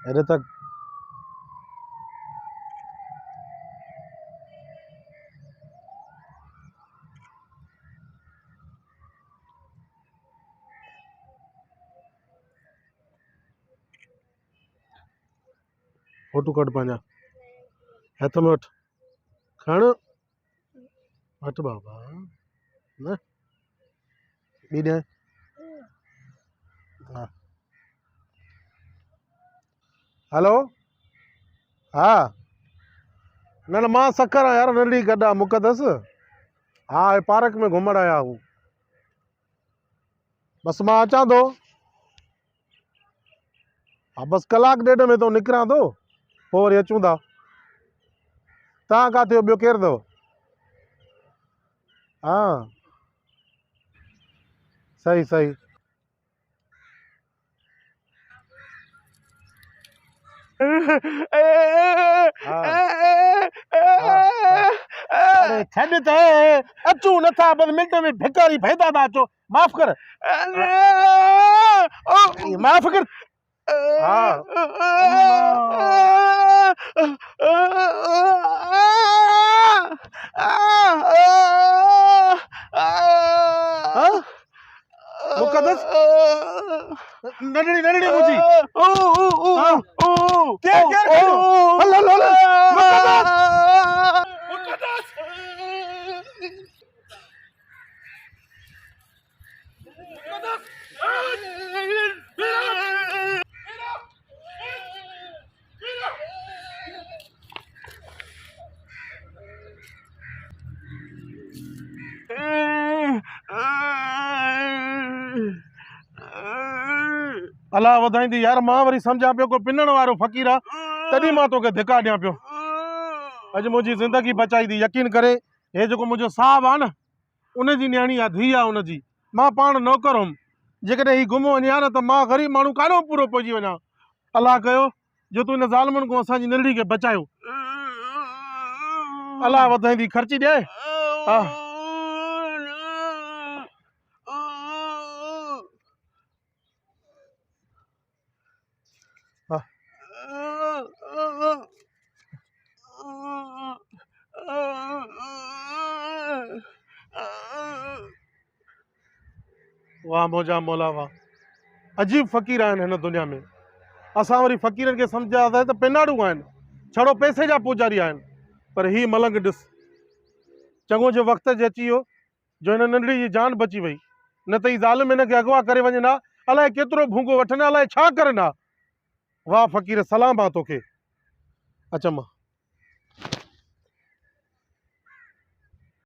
अरे तक photo cut Panja हथ में वठ खण वठ बाबा न ॿी ॾे हाँ हेलो हाँ न न मां सखर आहियां यार नंढड़ी गड्ढा मुक़दस हाँ ये पार्क में घुमण आया हूँ बस मां अचां थो हाँ बस कलाक ॾेढ में तो निकिरां थो पोइ वरी अचूं था तव्हां किथे ॿियो केरु अथव हाँ सही सही हाँ हाँ अरे छॾ त अचूं नथा बस मिंट में भिकारी भैदा था अचो माफ़ कर माफ़ कर हाँ हाँ मुक़दस नंढड़ी नंढड़ी मुझी हाँ केर केर हल हल हल मुक़दस अल्लाह वधाईंदी यार मां वरी सम्झा पियो को पिनण वारो फ़क़ीर आहे तॾहिं मां तोखे धिका ॾियां पियो अॼु मुंहिंजी ज़िंदगी बचाई थी यकीन करे हे जेको मुंहिंजो साहब आहे न उनजी न्याणी आहे धीउ आहे उनजी मां पाण नौकर हुउमि जेकॾहिं हीउ गुम वञे हा न त मां ग़रीब माण्हू काॾो पूरो पहुची वञा अल्लाह कयो जो तूं इन ज़ालिमनि खां असांजी नंढड़ी खे बचायो अल्लाह वधाईंदी ख़र्ची ॾिए हा वाह मौजा मौला वाह अजीब फ़क़ीर आहिनि हिन दुनिया में असां वरी फ़क़ीरनि खे सम्झासीं त पेनाड़ू आहिनि छड़ो पैसे जा पुजारी आहिनि पर ही मलंग ॾिस चङो जे वक़्त जे अची वियो जो हिन नंढड़ी जी जान बची वई न त ही ज़ालिम हिनखे अगवा करे वञे हा अलाए केतिरो भूंगो वठनि अलाए छा करनि हा वाह फ़क़ीर सलाम आहे तोखे अचम